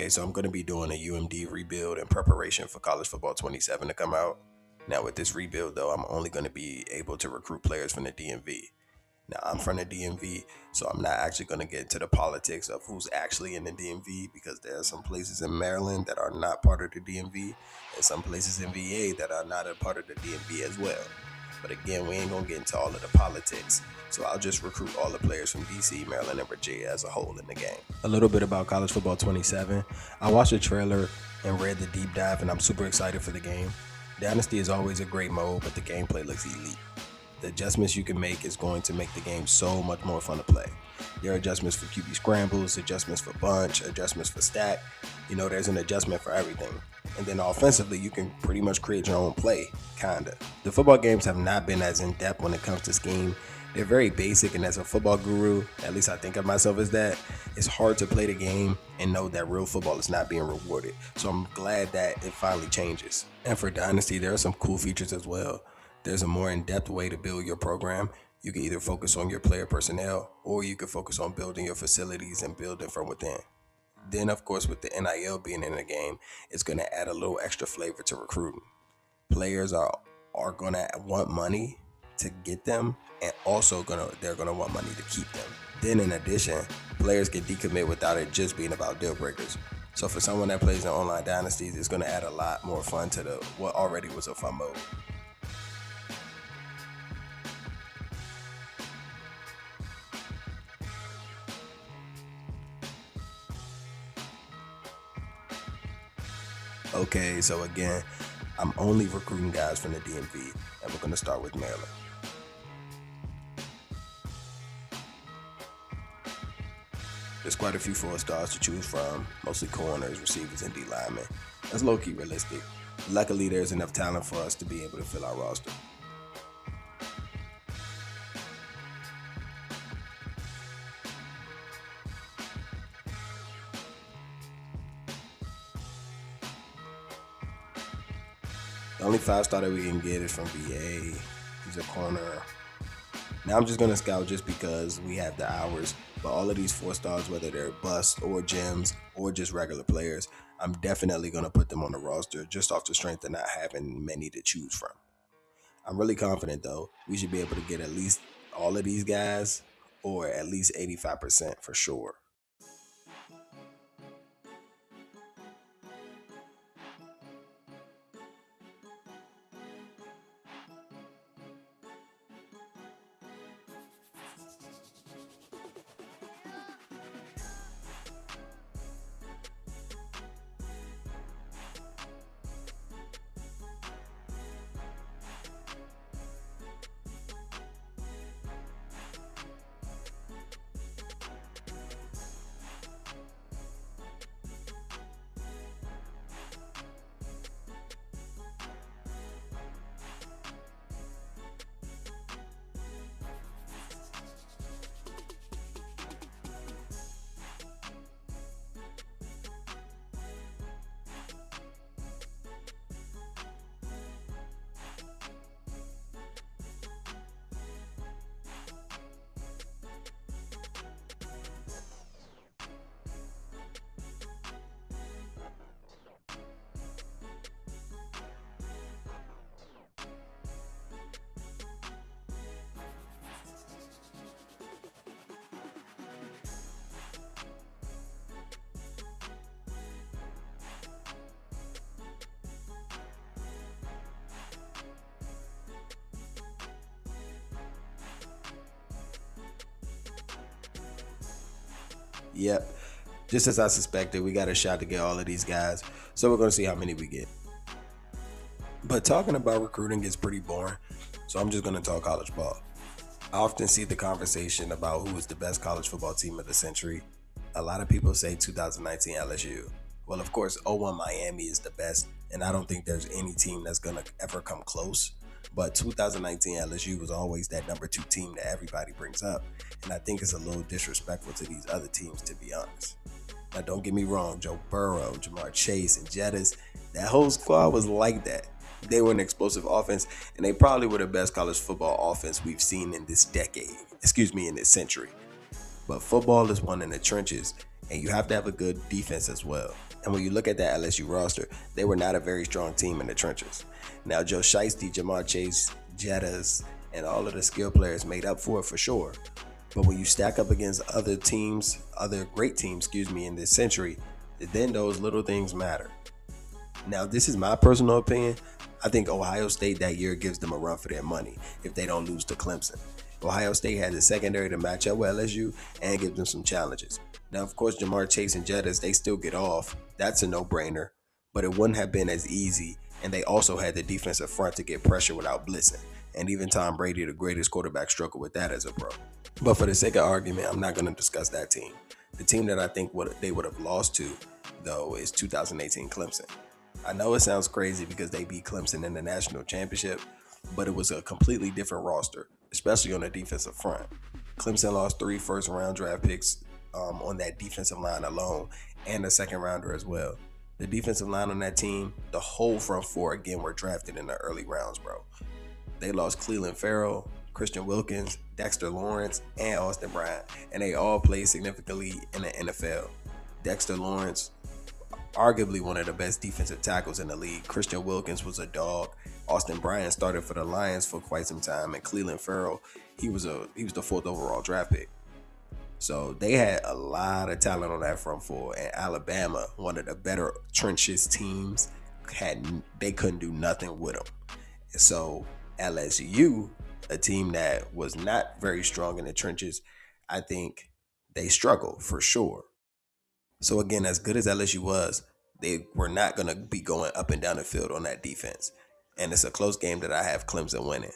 Okay, so I'm going to be doing a UMD rebuild in preparation for College Football 27 to come out. Now, with this rebuild, though, I'm only going to be able to recruit players from the DMV. Now, I'm from the DMV, so I'm not actually going to get into the politics of who's actually in the DMV because there are some places in Maryland that are not part of the DMV and some places in VA that are not a part of the DMV as well. But again, we ain't going to get into all of the politics. So I'll just recruit all the players from DC, Maryland, and Virginia as a whole in the game. A little bit about College Football 27. I watched the trailer and read the deep dive, and I'm super excited for the game. Dynasty is always a great mode, but the gameplay looks elite. The adjustments you can make is going to make the game so much more fun to play. There are adjustments for QB scrambles, adjustments for bunch, adjustments for stack. There's an adjustment for everything. And then offensively, you can pretty much create your own play, kinda. The football games have not been as in-depth when it comes to scheme. They're very basic, and as a football guru, at least I think of myself as that, it's hard to play the game and know that real football is not being rewarded. So I'm glad that it finally changes. And for Dynasty, there are some cool features as well. There's a more in-depth way to build your program. You can either focus on your player personnel, or you can focus on building your facilities and building from within. Then, of course, with the NIL being in the game, it's going to add a little extra flavor to recruiting. Players are going to want money to get them, and also they're going to want money to keep them. Then, in addition, players can decommit without it just being about deal breakers. So for someone that plays in online dynasties, it's going to add a lot more fun to what already was a fun mode. Okay, so again, I'm only recruiting guys from the DMV, and we're going to start with Maryland. There's quite a few 4-stars to choose from, mostly corners, receivers, and D linemen. That's low-key realistic. Luckily, there's enough talent for us to be able to fill our roster. The only 5-star that we can get is from VA. He's a corner. Now I'm just going to scout just because we have the hours. But all of these 4-stars, whether they're bust or gems or just regular players, I'm definitely going to put them on the roster just off the strength of not having many to choose from. I'm really confident, though, we should be able to get at least all of these guys, or at least 85% for sure. Yep. Just as I suspected, we got a shot to get all of these guys. So we're going to see how many we get. But talking about recruiting is pretty boring. So I'm just going to talk college ball. I often see the conversation about who is the best college football team of the century. A lot of people say 2019 LSU. Well, of course, 01 Miami is the best. And I don't think there's any team that's going to ever come close. But 2019 LSU was always that number 2 team that everybody brings up. And I think it's a little disrespectful to these other teams, to be honest. Now, don't get me wrong, Joe Burrow, Jamar Chase, and Jettis, that whole squad was like that. They were an explosive offense, and they probably were the best college football offense we've seen in this decade. In this century. But football is won in the trenches, and you have to have a good defense as well. And when you look at that LSU roster, they were not a very strong team in the trenches. Now, Joe Shiesty, Jamar Chase, Jettas, and all of the skill players made up for sure. But when you stack up against other teams, other great teams, in this century, then those little things matter. Now, this is my personal opinion. I think Ohio State that year gives them a run for their money if they don't lose to Clemson. Ohio State has a secondary to match up with LSU and give them some challenges. Now, of course, Jamar Chase and Jettas, they still get off. That's a no-brainer. But it wouldn't have been as easy, and they also had the defensive front to get pressure without blitzing. And even Tom Brady, the greatest quarterback, struggled with that as a pro. But for the sake of argument, I'm not going to discuss that team. The team that I think they would have lost to, though, is 2018 Clemson. I know it sounds crazy because they beat Clemson in the national championship, but it was a completely different roster, especially on the defensive front. Clemson lost 3 first-round draft picks on that defensive line alone, and a second rounder as well. The defensive line on that team, the whole front four again were drafted in the early rounds, bro. They lost Clelin Ferrell, Christian Wilkins, Dexter Lawrence, and Austin Bryant, and they all played significantly in the NFL. Dexter Lawrence, arguably one of the best defensive tackles in the league. Christian Wilkins was a dog. Austin Bryant started for the Lions for quite some time, and Clelin Ferrell, he was the 4th overall draft pick. So they had a lot of talent on that front four, and Alabama, one of the better trenches teams, they couldn't do nothing with them. So LSU, a team that was not very strong in the trenches, I think they struggled for sure. So again, as good as LSU was, they were not going to be going up and down the field on that defense. And it's a close game that I have Clemson winning.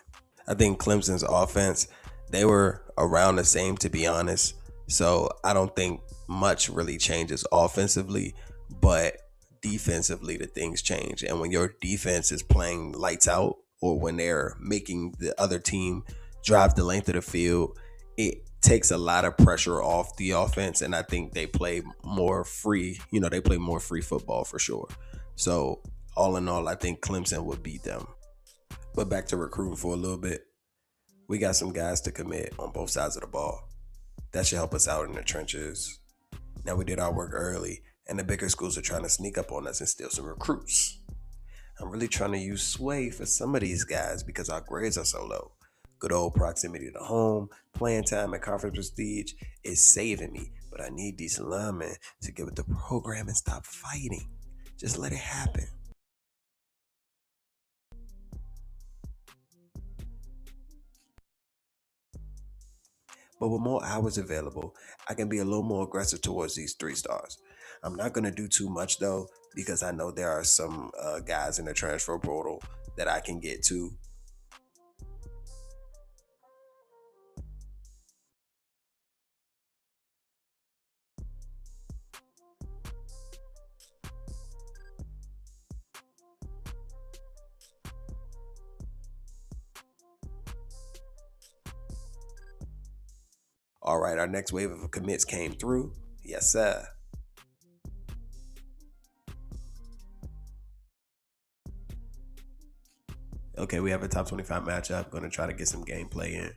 I think Clemson's offense, they were around the same, to be honest. So I don't think much really changes offensively, but defensively the things change. And when your defense is playing lights out, or when they're making the other team drive the length of the field, it takes a lot of pressure off the offense. And I think they play more free, they play more free football for sure. So all in all, I think Clemson would beat them. But back to recruiting for a little bit. We got some guys to commit on both sides of the ball. That should help us out in the trenches. Now, we did our work early, and the bigger schools are trying to sneak up on us and steal some recruits. I'm really trying to use sway for some of these guys because our grades are so low. Good old proximity to home, playing time, and conference prestige is saving me. But I need these linemen to get with the program and stop fighting. Just let it happen. But with more hours available, I can be a little more aggressive towards these 3 stars. I'm not going to do too much though, because I know there are some guys in the transfer portal that I can get to. All right, our next wave of commits came through. Yes, sir. Okay, we have a top 25 matchup. Going to try to get some gameplay in.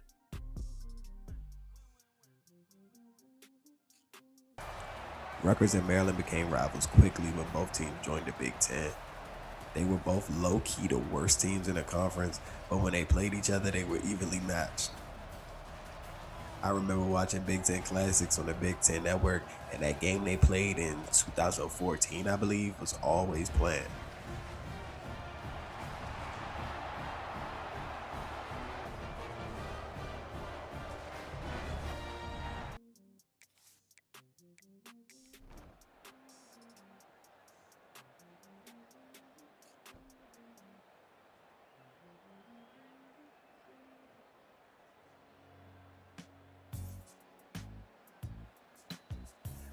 Rutgers and Maryland became rivals quickly when both teams joined the Big Ten. They were both low-key the worst teams in the conference, but when they played each other, they were evenly matched. I remember watching Big Ten Classics on the Big Ten Network, and that game they played in 2014, I believe, was always playing.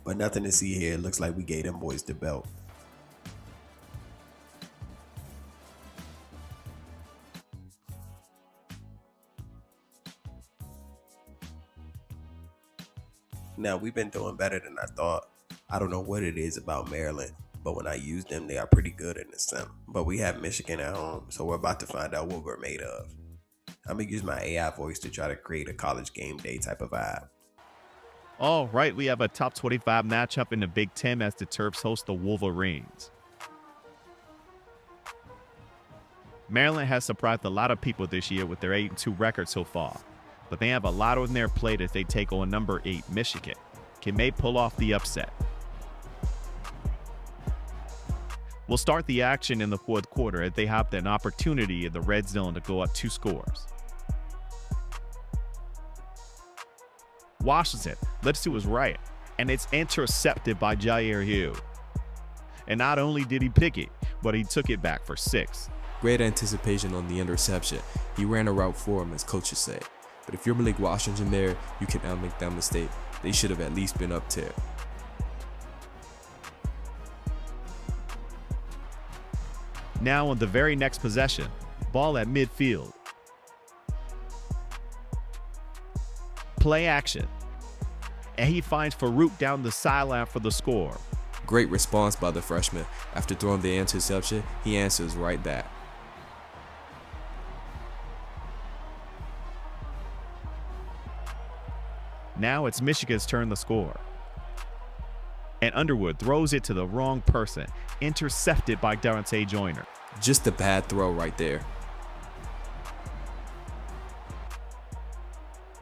But nothing to see here. It looks like we gave them boys the belt. Now, we've been doing better than I thought. I don't know what it is about Maryland, but when I use them, they are pretty good in the sim. But we have Michigan at home, so we're about to find out what we're made of. I'm going to use my AI voice to try to create a college game day type of vibe. All right, we have a top 25 matchup in the Big Ten as the Terps host the Wolverines. Maryland has surprised a lot of people this year with their 8-2 record so far, but they have a lot on their plate as they take on number 8 Michigan. Can they pull off the upset? We'll start the action in the fourth quarter as they have an opportunity in the red zone to go up 2 scores. Washington, let's do what's right, and it's intercepted by Jair Hill. And not only did he pick it, but he took it back for 6. Great anticipation on the interception. He ran a route for him, as coaches say. But if you're Malik Washington there, you cannot make that mistake. They should have at least been up tier. Now on the very next possession, ball at midfield. Play action. And he finds Farouk down the sideline for the score. Great response by the freshman. After throwing the interception, he answers right back. Now it's Michigan's turn to score. And Underwood throws it to the wrong person, intercepted by Dante Joyner. Just a bad throw right there.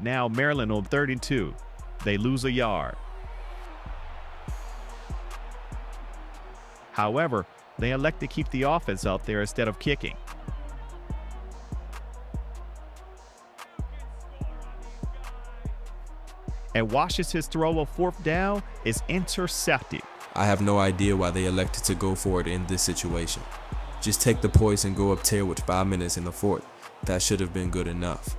Now Maryland on 3rd and 2. They lose a yard. However, they elect to keep the offense out there instead of kicking. And Washington's throw of 4th down is intercepted. I have no idea why they elected to go for it in this situation. Just take the points and go up tier with 5 minutes in the fourth. That should have been good enough.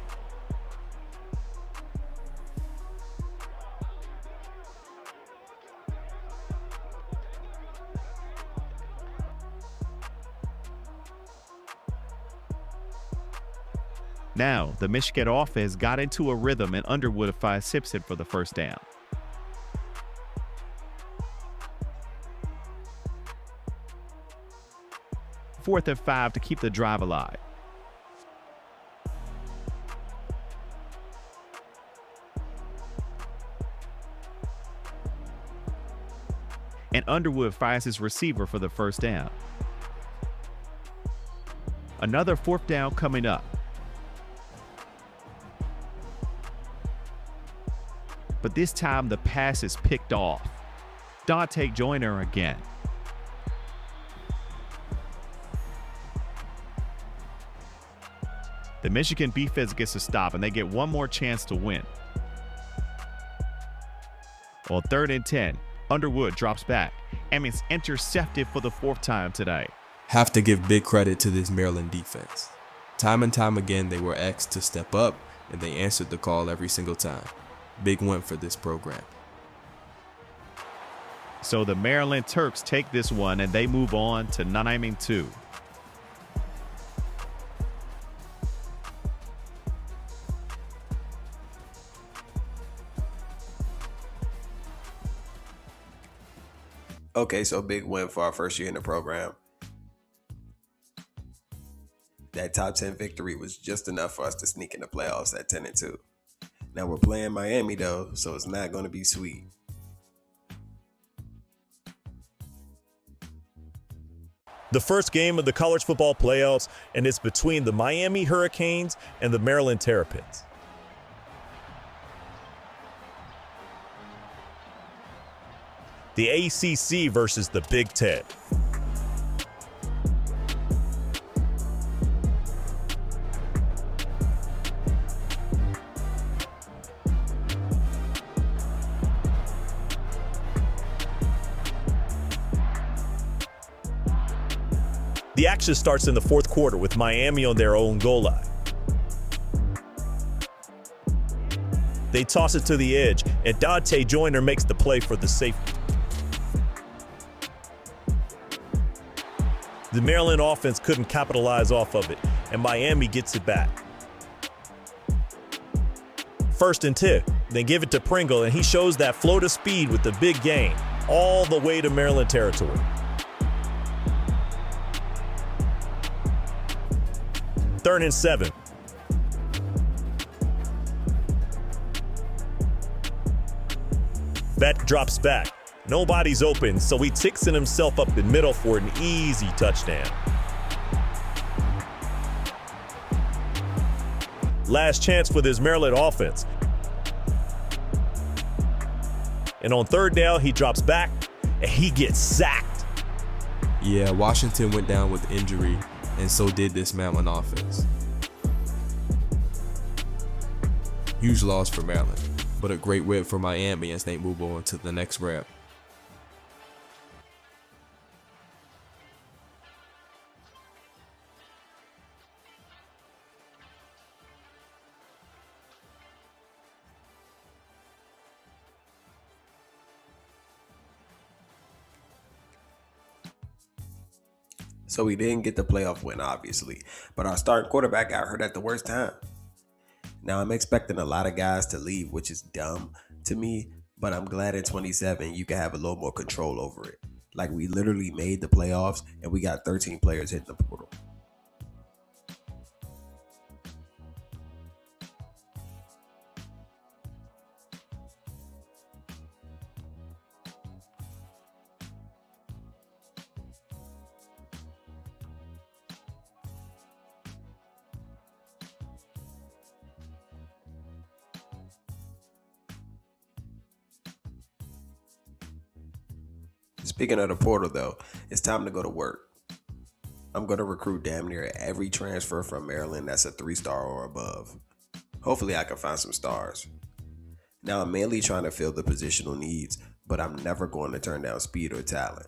Now, the Michigan offense got into a rhythm and Underwood finds Simpson for the 1st down. Fourth and 5 to keep the drive alive. And Underwood finds his receiver for the 1st down. Another 4th down coming up. But this time the pass is picked off. Dante Joyner again. The Michigan defense gets a stop and they get one more chance to win. On 3rd and 10, Underwood drops back and is intercepted for the 4th time today. Have to give big credit to this Maryland defense. Time and time again they were asked to step up and they answered the call every single time. Big win for this program. So the Maryland Terps take this one and they move on to 9-2. Okay, so big win for our first year in the program. That top 10 victory was just enough for us to sneak in the playoffs at 10-2. Now we're playing Miami though, so it's not going to be sweet. The first game of the college football playoffs, and it's between the Miami Hurricanes and the Maryland Terrapins. The ACC versus the Big Ten. The action starts in the 4th quarter with Miami on their own goal line. They toss it to the edge, and Dante Joyner makes the play for the safety. The Maryland offense couldn't capitalize off of it, and Miami gets it back. 1st and 10, then give it to Pringle, and he shows that flow to speed with the big gain, all the way to Maryland territory. 3rd and 7. That drops back. Nobody's open, so he ticks in himself up the middle for an easy touchdown. Last chance for this Maryland offense. And on third down, he drops back and he gets sacked. Yeah, Washington went down with injury, and so did this Maryland offense. Huge loss for Maryland, but a great win for Miami as they move on to the next round. So we didn't get the playoff win, obviously, but our starting quarterback got hurt at the worst time. Now I'm expecting a lot of guys to leave, which is dumb to me, but I'm glad in 27 you can have a little more control over it. Like, we literally made the playoffs and we got 13 players hitting the portal. Speaking of the portal, though, it's time to go to work. I'm going to recruit damn near every transfer from Maryland that's a 3-star or above. Hopefully I can find some stars. Now, I'm mainly trying to fill the positional needs, but I'm never going to turn down speed or talent.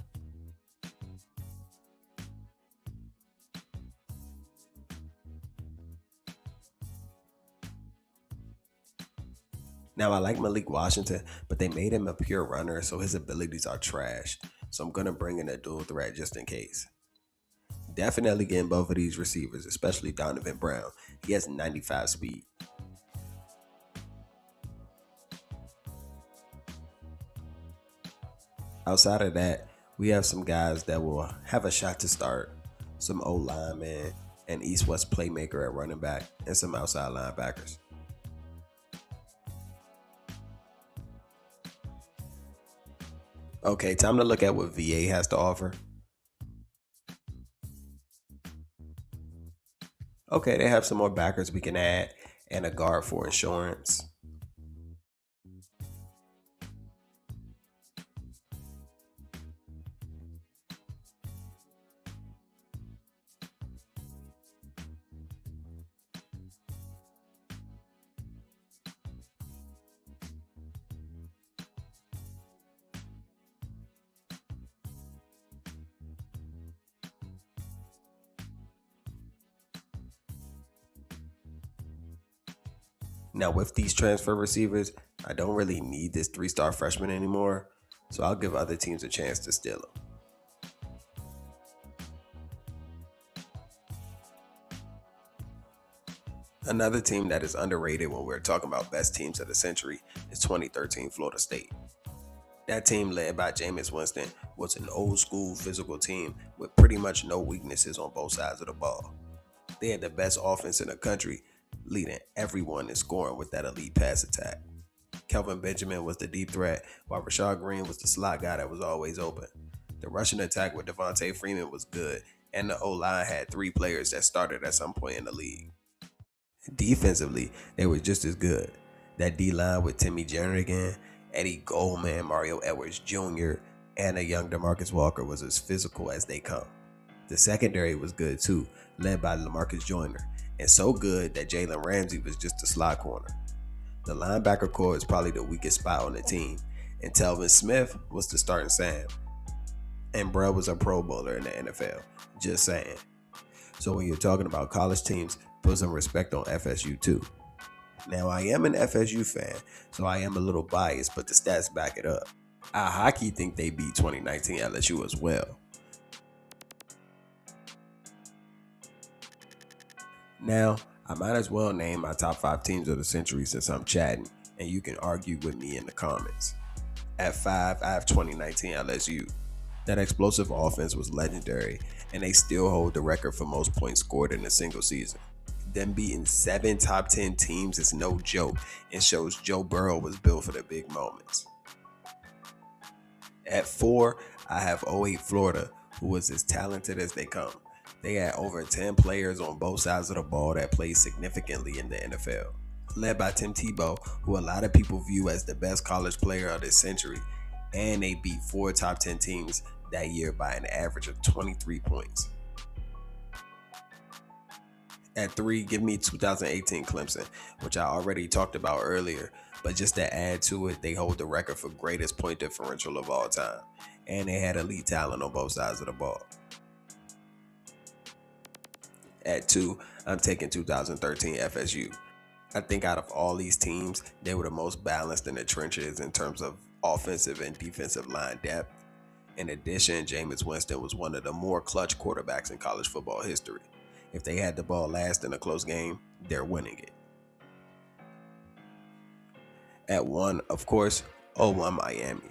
Now, I like Malik Washington, but they made him a pure runner, so his abilities are trash. So I'm going to bring in a dual threat just in case. Definitely getting both of these receivers, especially Donovan Brown. He has 95 speed. Outside of that, we have some guys that will have a shot to start, some O-linemen, an East-West playmaker at running back, and some outside linebackers. Okay, time to look at what VA has to offer. Okay, they have some more backers we can add and a guard for insurance. Now, with these transfer receivers, I don't really need this 3-star freshman anymore, so I'll give other teams a chance to steal him. Another team that is underrated when we're talking about best teams of the century is 2013 Florida State. That team, led by Jameis Winston, was an old school physical team with pretty much no weaknesses on both sides of the ball. They had the best offense in the country, leading everyone in scoring with that elite pass attack. Kelvin Benjamin was the deep threat, while Rashad Green was the slot guy that was always open. The rushing attack with Devontae Freeman was good, and the O-line had 3 players that started at some point in the league. Defensively, they were just as good. That D-line with Timmy Jernigan, Eddie Goldman, Mario Edwards Jr., and a young DeMarcus Walker was as physical as they come. The secondary was good too, led by LaMarcus Joyner, and so good that Jalen Ramsey was just a slot corner. The linebacker core is probably the weakest spot on the team, and Telvin Smith was the starting Sam. And Bruh was a Pro Bowler in the NFL, just saying. So when you're talking about college teams, put some respect on FSU too. Now, I am an FSU fan, so I am a little biased, but the stats back it up. I hockey think they beat 2019 LSU as well. Now, I might as well name my top 5 teams of the century since I'm chatting, and you can argue with me in the comments. At 5, I have 2019 LSU. That explosive offense was legendary, and they still hold the record for most points scored in a single season. Them beating 7 top 10 teams is no joke and shows Joe Burrow was built for the big moments. At 4, I have '08 Florida, who was as talented as they come. They had over 10 players on both sides of the ball that played significantly in the NFL. Led by Tim Tebow, who a lot of people view as the best college player of this century, and they beat 4 top 10 teams that year by an average of 23 points. At 3, give me 2018 Clemson, which I already talked about earlier, but just to add to it, they hold the record for greatest point differential of all time, and they had elite talent on both sides of the ball. At 2, I'm taking 2013 FSU. I think out of all these teams, they were the most balanced in the trenches in terms of offensive and defensive line depth. In addition, Jameis Winston was one of the more clutch quarterbacks in college football history. If they had the ball last in a close game, they're winning it. At 1, of course, 01 Miami.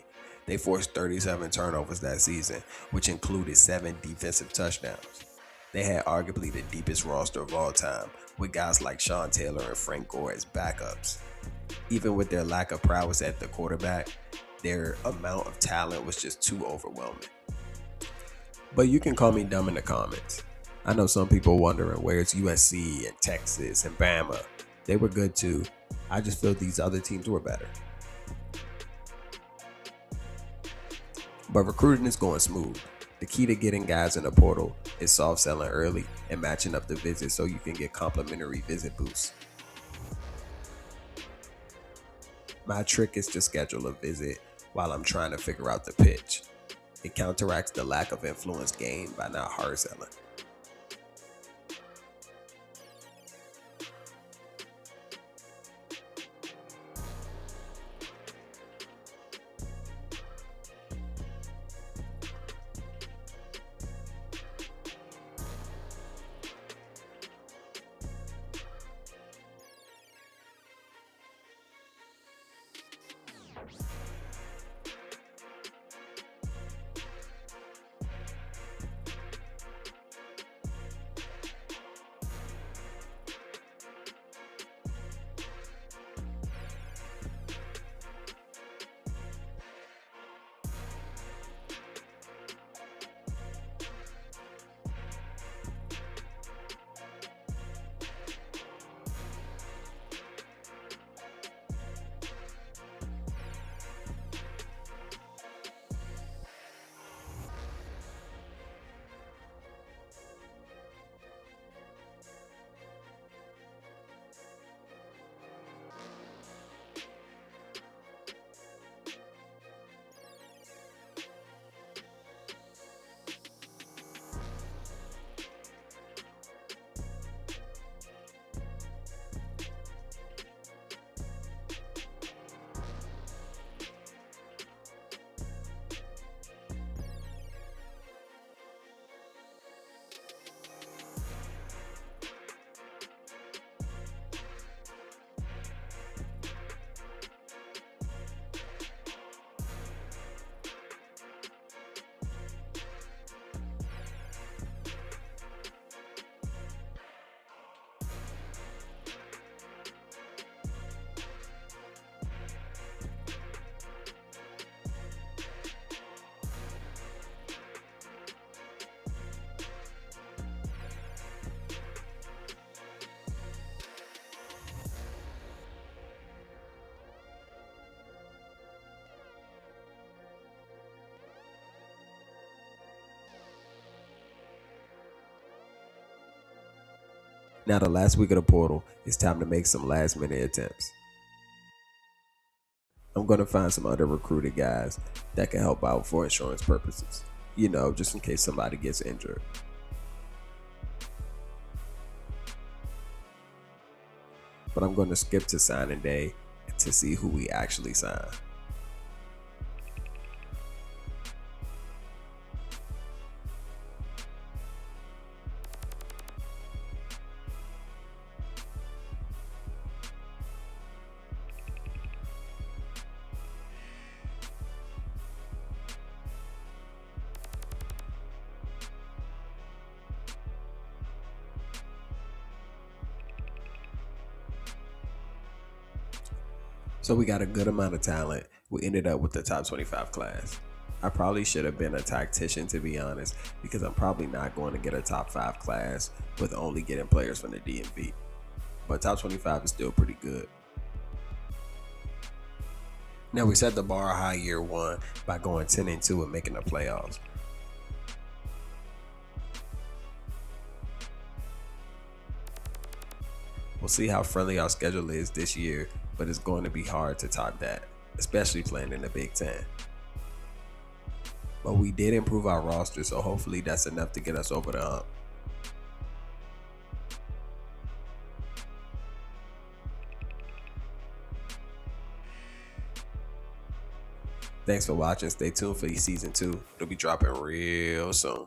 They forced 37 turnovers that season, which included 7 defensive touchdowns. They had arguably the deepest roster of all time, with guys like Sean Taylor and Frank Gore as backups. Even with their lack of prowess at the quarterback, their amount of talent was just too overwhelming. But you can call me dumb in the comments. I know some people wondering where's USC and Texas and Bama. They were good too. I just feel these other teams were better. But recruiting is going smooth. The key to getting guys in the portal is soft selling early and matching up the visits so you can get complimentary visit boosts. My trick is to schedule a visit while I'm trying to figure out the pitch. It counteracts the lack of influence gained by not hard selling. Now the last week of the portal, it's time to make some last minute attempts. I'm going to find some other recruited guys that can help out for insurance purposes. You know, just in case somebody gets injured. But I'm going to skip to signing day to see who we actually sign. So we got a good amount of talent. We ended up with the top 25 class. I probably should have been a tactician, to be honest, because I'm probably not going to get a top 5 class with only getting players from the DMV. But top 25 is still pretty good. Now, we set the bar high year 1 by going 10-2 and making the playoffs. We'll see how friendly our schedule is this year, but it's going to be hard to top that, especially playing in the Big Ten. But we did improve our roster, so hopefully that's enough to get us over the hump. Thanks for watching. Stay tuned for season 2. It'll be dropping real soon.